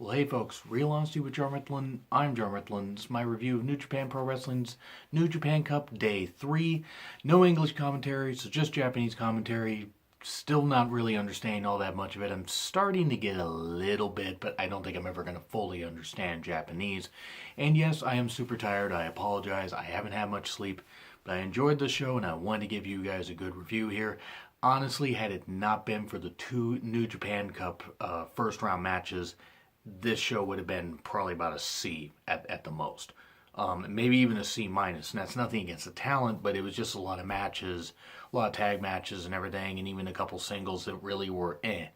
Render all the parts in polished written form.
Well, hey folks, Real Honesty with Jar Mitlin. I'm Jar Mitlin. It's my review of New Japan Pro Wrestling's New Japan Cup Day 3. No English commentary, so just Japanese commentary. Still not really understanding all that much of it. I'm starting to get a little bit, but I don't think I'm ever going to fully understand Japanese. And yes, I am super tired. I apologize. I haven't had much sleep, but I enjoyed the show and I wanted to give you guys a good review here. Honestly, had it not been for the two New Japan Cup first round matches, this show would have been probably about a C at the most. Maybe even a C minus. And that's nothing against the talent, but it was just a lot of matches, a lot of tag matches and everything, and even a couple singles that really were eh.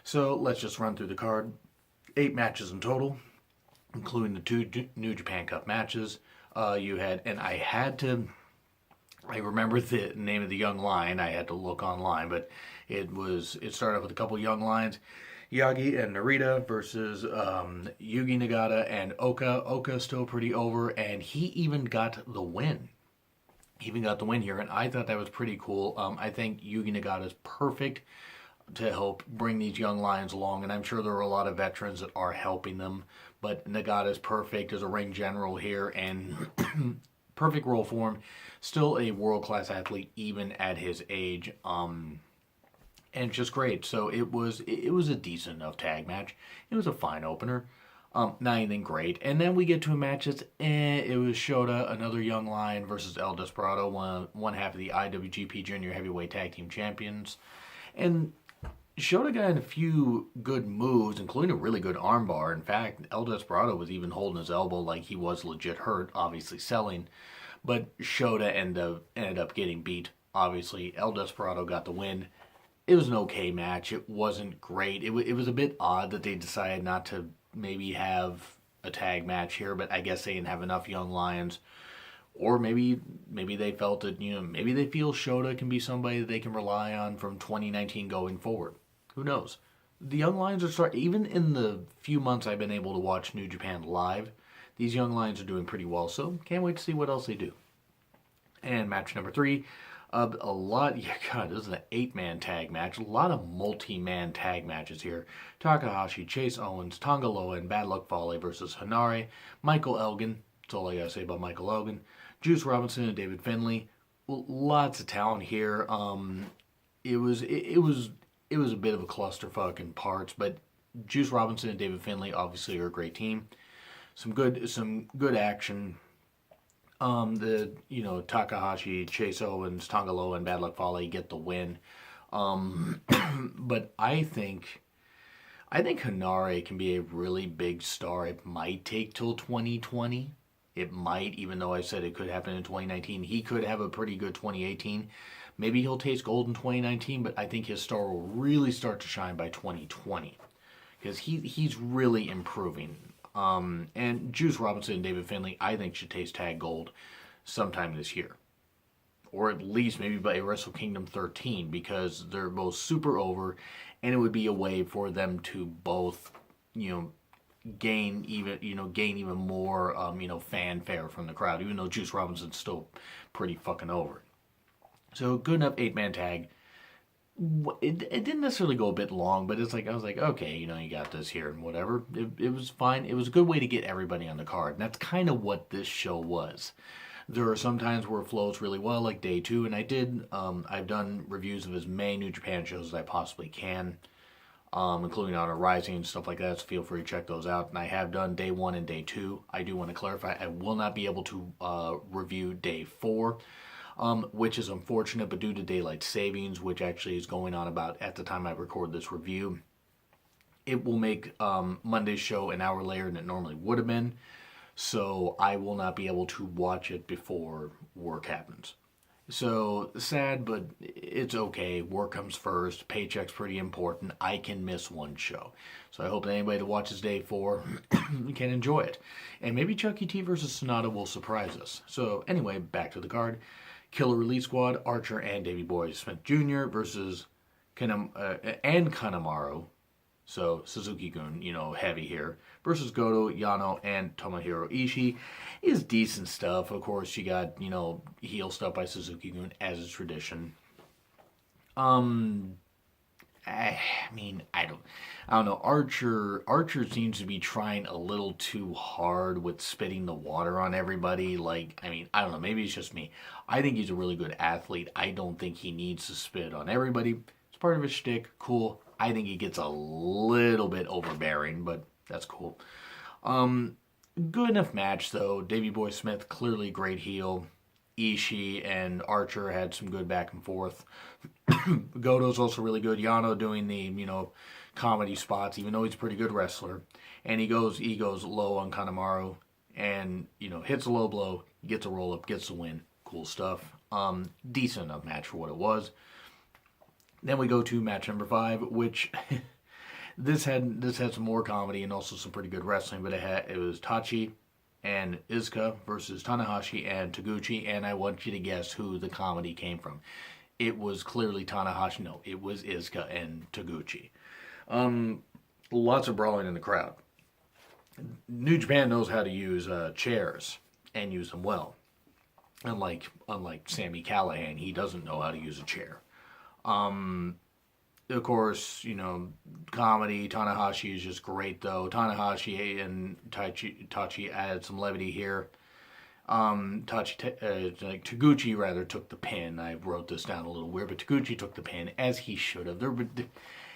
So let's just run through the card. 8 matches in total, including the two New Japan Cup matches. You had, and I remember the name of the young lion. I had to look online, but it started off with a couple young lions. Yagi and Narita versus Yugi Nagata and Oka. Oka's still pretty over, and he even got the win. He even got the win here, and I thought that was pretty cool. I think Yugi Nagata is perfect to help bring these young lions along, and I'm sure there are a lot of veterans that are helping them, but Nagata is perfect as a ring general here, and perfect role for him. Still a world-class athlete, even at his age. And just great. So it was a decent enough tag match. It was a fine opener. Not anything great. And then we get to a match that's it was Shota, another young lion, versus El Desperado, one half of the IWGP Junior Heavyweight Tag Team Champions. And Shota got in a few good moves, including a really good armbar. In fact, El Desperado was even holding his elbow like he was legit hurt, obviously selling. But Shota ended up getting beat. Obviously, El Desperado got the win. It was an okay match. It wasn't great. It was a bit odd that they decided not to maybe have a tag match here, but I guess they didn't have enough young lions. Or maybe they felt that, maybe they feel Shota can be somebody that they can rely on from 2019 going forward. Who knows? The young lions even in the few months I've been able to watch New Japan live, these young lions are doing pretty well, so can't wait to see what else they do. And match number 3, this is an 8-man tag match. A lot of multi-man tag matches here. Takahashi, Chase Owens, Tonga Loa, and Bad Luck Fale versus Hanare, Michael Elgin. That's all I gotta say about Michael Elgin. Juice Robinson and David Finlay. Lots of talent here. It was a bit of a clusterfuck in parts, but Juice Robinson and David Finlay obviously are a great team. Some good action. Takahashi, Chase Owens, Tonga Loa, and Bad Luck Fale get the win. But I think Hanare can be a really big star. It might take till 2020. It might, even though I said it could happen in 2019. He could have a pretty good 2018. Maybe he'll taste gold in 2019, but I think his star will really start to shine by 2020 because he's really improving. And Juice Robinson and David Finlay, I think, should taste tag gold sometime this year. Or at least maybe by Wrestle Kingdom 13, because they're both super over, and it would be a way for them to both, gain even more, fanfare from the crowd, even though Juice Robinson's still pretty fucking over. So good enough 8-man tag. It didn't necessarily go a bit long, but it's like I was like, okay, you got this here and whatever. It was fine. It was a good way to get everybody on the card, and that's kind of what this show was. There are some times where it flows really well, like day 2, and I've done reviews of as many New Japan shows as I possibly can, including Honor Rising and stuff like that. So feel free to check those out. And I have done day 1 and day 2. I do want to clarify, I will not be able to review day 4. Which is unfortunate, but due to daylight savings, which actually is going on about at the time I record this review, it will make Monday's show an hour later than it normally would have been, so I will not be able to watch it before work happens. So, sad, but it's okay. Work comes first. Paycheck's pretty important. I can miss one show. So I hope that anybody that watches day 4 can enjoy it. And maybe Chucky T versus Sonata will surprise us. So anyway, back to the card. Killer Elite Squad, Archer and Davey Boy Smith Jr. versus Kanemaru. So Suzuki-gun, heavy here. Versus Goto, Yano, and Tomohiro Ishii. Is decent stuff. Of course, you got, heel stuff by Suzuki-gun, as is tradition. I don't know. Archer seems to be trying a little too hard with spitting the water on everybody. Like, I don't know. Maybe it's just me. I think he's a really good athlete. I don't think he needs to spit on everybody. It's part of his shtick. Cool. I think he gets a little bit overbearing, but that's cool. Good enough match though. Davey Boy Smith, clearly great heel. Ishii and Archer had some good back and forth. Goto's also really good. Yano doing the, comedy spots, even though he's a pretty good wrestler. And he goes low on Kanemaru and, hits a low blow, gets a roll up, gets the win. Cool stuff. Decent enough match for what it was. Then we go to match number 5, which this had some more comedy and also some pretty good wrestling, but it was Tachi and Iizuka versus Tanahashi and Taguchi, and I want you to guess who the comedy came from. It was clearly Tanahashi. No, it was Iizuka and Taguchi. Lots of brawling in the crowd. New Japan knows how to use chairs and use them well. Unlike Sami Callihan, he doesn't know how to use a chair. Of course, comedy. Tanahashi is just great, though. Tanahashi and Tachi added some levity here. Taguchi rather took the pin. I wrote this down a little weird, but Taguchi took the pin, as he should have.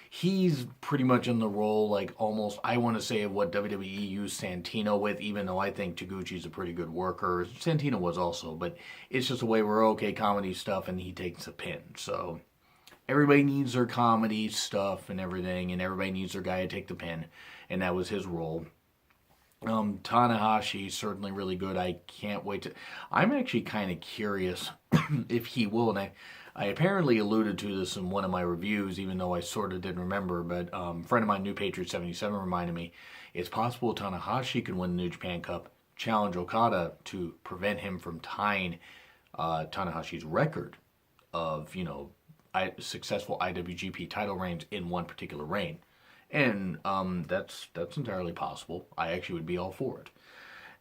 He's pretty much in the role, like almost, I want to say, of what WWE used Santino with, even though I think Taguchi's a pretty good worker. Santino was also, but it's just a way where, okay, comedy stuff, and he takes a pin. So everybody needs their comedy stuff and everything, and everybody needs their guy to take the pin, and that was his role. Tanahashi certainly really good. I can't wait to. I'm actually kind of curious if he will, and I apparently alluded to this in one of my reviews, even though I sort of didn't remember. But a friend of mine, New Patriot 77, reminded me it's possible Tanahashi could win the New Japan Cup, challenge Okada to prevent him from tying Tanahashi's record of successful IWGP title reigns in one particular reign. And that's entirely possible. I actually would be all for it.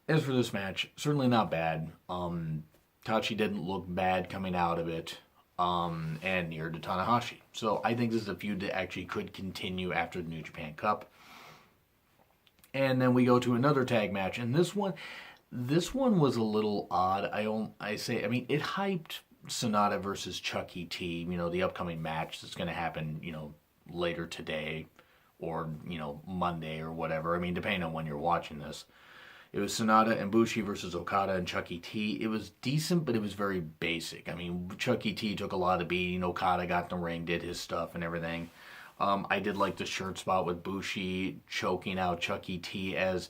As for this match, certainly not bad. Tachi didn't look bad coming out of it, and near to Tanahashi. So I think this is a feud that actually could continue after the New Japan Cup. And then we go to another tag match, and this one was a little odd. It hyped Sonata versus Chucky T. The upcoming match that's going to happen, later today. Or, Monday or whatever. Depending on when you're watching this. It was Sonata and Bushi versus Okada and Chucky T. It was decent, but it was very basic. Chucky T took a lot of beating. Okada got in the ring, did his stuff and everything. I did like the shirt spot with Bushi choking out Chucky T, as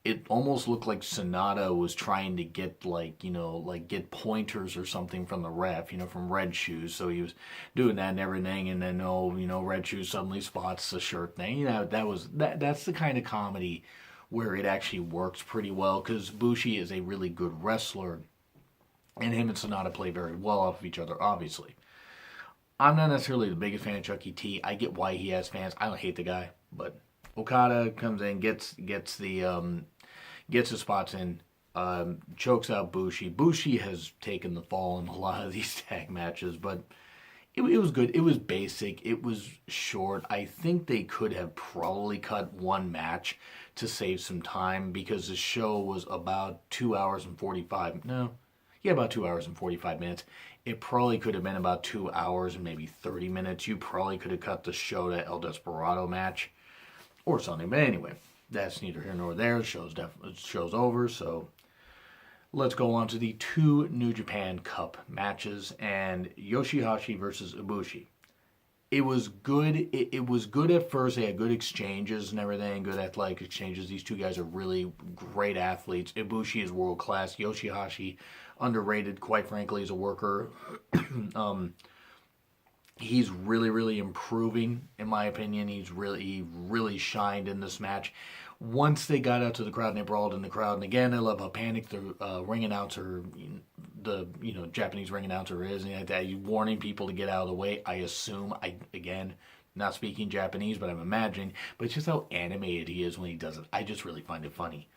it almost looked like Sonata was trying to get get pointers or something from the ref, from Red Shoes. So he was doing that and everything, and then Red Shoes suddenly spots the shirt thing. That's the kind of comedy where it actually works pretty well, because Bushi is a really good wrestler, and him and Sonata play very well off of each other, obviously. I'm not necessarily the biggest fan of Chucky T. I get why he has fans. I don't hate the guy, but Okada comes in, gets his spots in, chokes out Bushi. Bushi has taken the fall in a lot of these tag matches, but it was good. It was basic. It was short. I think they could have probably cut one match to save some time, because the show was about 2 hours and 45. No, yeah, about 2 hours and 45 minutes. It probably could have been about 2 hours and maybe 30 minutes. You probably could have cut the show to El Desperado match or something. But anyway, that's neither here nor there. The show's over, so let's go on to the 2 New Japan Cup matches, and Yoshihashi versus Ibushi. It was good. It was good at first. They had good exchanges and everything, good athletic exchanges. These two guys are really great athletes. Ibushi is world class. Yoshihashi, underrated, quite frankly, as a worker. He's really, really improving, in my opinion. He really shined in this match. Once they got out to the crowd and they brawled in the crowd, and again, I love how panicked the ring announcer, the Japanese ring announcer is, and that, warning people to get out of the way. I assume, again, not speaking Japanese, but I'm imagining, but it's just how animated he is when he does it. I just really find it funny.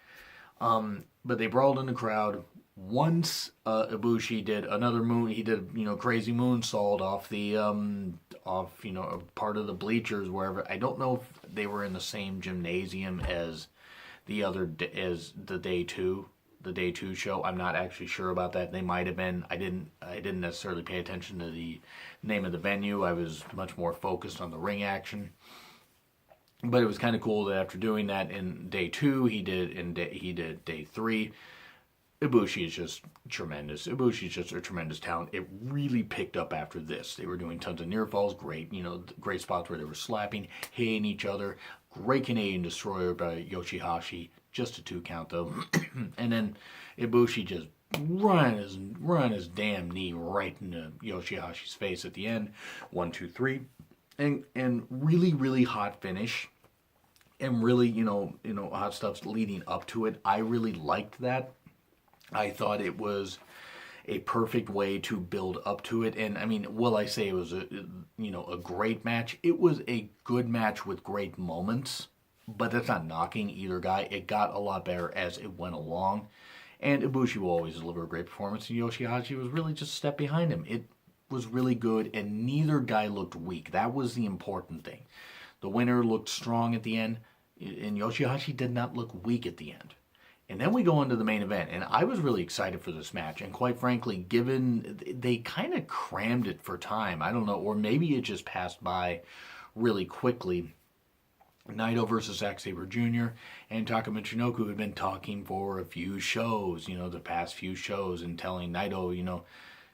But they brawled in the crowd. Once Ibushi did another moon, he did crazy moonsault off the off a part of the bleachers wherever. I don't know if they were in the same gymnasium as as the day two show. I'm not actually sure about that. They might have been. I didn't necessarily pay attention to the name of the venue. I was much more focused on the ring action. But it was kind of cool that after doing that in day two, he did day three. Ibushi is just tremendous. Ibushi is just a tremendous talent. It really picked up after this. They were doing tons of near falls, great, great spots where they were slapping, hitting each other. Great Canadian destroyer by Yoshihashi, just a 2 count though. And then Ibushi just run his damn knee right into Yoshihashi's face at the end. 1, 2, 3, and really hot finish. And really, hot stuff's leading up to it. I really liked that. I thought it was a perfect way to build up to it. And I mean, will I say it was a great match? It was a good match with great moments, but that's not knocking either guy. It got a lot better as it went along. And Ibushi will always deliver a great performance, and Yoshihashi was really just a step behind him. It was really good, and neither guy looked weak. That was the important thing. The winner looked strong at the end, and Yoshihashi did not look weak at the end. And then we go into the main event, and I was really excited for this match. And quite frankly, given they kind of crammed it for time, I don't know, or maybe it just passed by really quickly. Naito versus Zack Sabre Jr. and Taka Michinoku had been talking for a few shows, the past few shows, and telling Naito,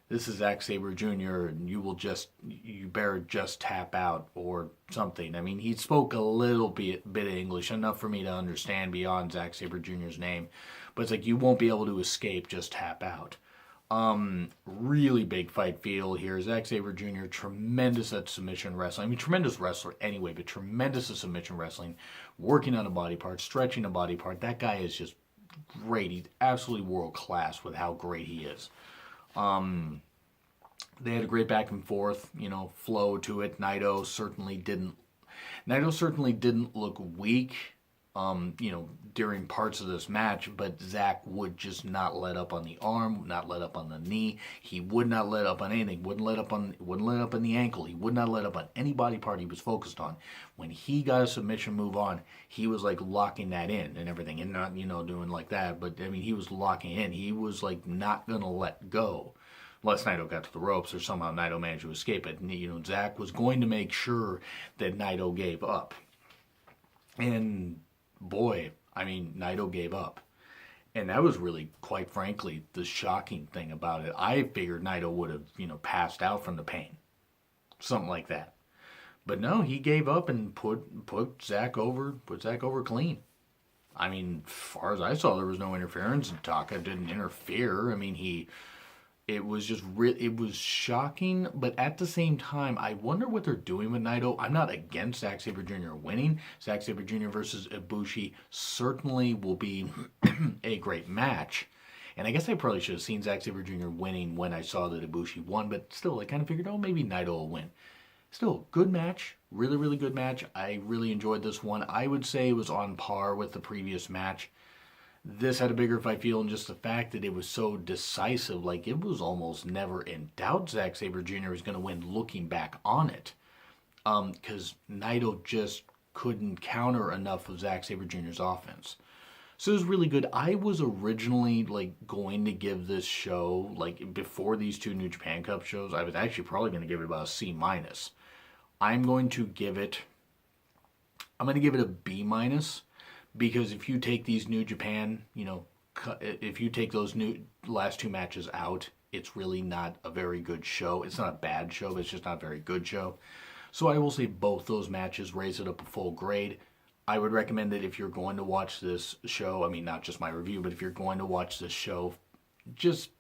this is Zack Sabre Jr. and you better just tap out or something. I mean, he spoke a little bit of English, enough for me to understand beyond Zack Sabre Jr.'s name. But it's like, you won't be able to escape, just tap out. Really big fight feel here. Zack Sabre Jr., tremendous at submission wrestling. I mean, tremendous wrestler anyway, but tremendous at submission wrestling. Working on a body part, stretching a body part. That guy is just great. He's absolutely world class with how great he is. They had a great back and forth, flow to it. Naito certainly didn't look weak, during parts of this match, but Zack would just not let up on the arm, not let up on the knee. He would not let up on anything. Wouldn't let up on the ankle. He would not let up on any body part he was focused on. When he got a submission move on, he was like locking that in and everything, and not doing like that. But I mean, he was locking in. He was like not gonna let go. Unless Naito got to the ropes or somehow Naito managed to escape it. And, Zack was going to make sure that Naito gave up. And boy, I mean, Naito gave up. And that was really, quite frankly, the shocking thing about it. I figured Naito would have, passed out from the pain. Something like that. But no, he gave up and put Zack over clean. I mean, as far as I saw, there was no interference. Taka didn't interfere. I mean, it was shocking, but at the same time, I wonder what they're doing with Naito. I'm not against Zack Sabre Jr. winning. Zack Sabre Jr. versus Ibushi certainly will be a great match. And I guess I probably should have seen Zack Sabre Jr. winning when I saw that Ibushi won, but still, I kind of figured, maybe Naito will win. Still, good match. Really, really good match. I really enjoyed this one. I would say it was on par with the previous match. This had a bigger fight feel, and just the fact that it was so decisive, like it was almost never in doubt Zack Sabre Jr. was going to win looking back on it. Because Naito just couldn't counter enough of Zack Sabre Jr.'s offense. So it was really good. I was originally going to give this show, before these two New Japan Cup shows, I was actually probably going to give it about a C-. I'm going to give it a B-, because if you take these New Japan, if you take those last two matches out, it's really not a very good show. It's not a bad show, but it's just not a very good show. So I will say both those matches raise it up a full grade. I would recommend that if you're going to watch this show, I mean, not just my review, but if you're going to watch this show, just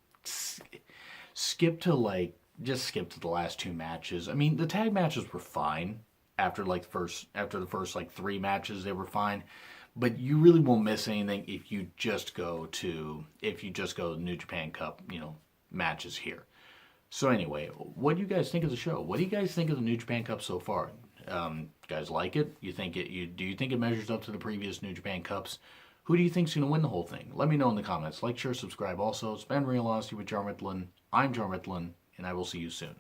skip to the last two matches. I mean, the tag matches were fine. After the first 3 matches, they were fine. But you really won't miss anything if you just go to New Japan Cup, matches here. So anyway, what do you guys think of the show? What do you guys think of the New Japan Cup so far? You guys like it? Do you think it measures up to the previous New Japan Cups? Who do you think's going to win the whole thing? Let me know in the comments. Like, share, subscribe. Also, it's been Real Honesty with Jar Mitlin. I'm Jar Mitlin, and I will see you soon.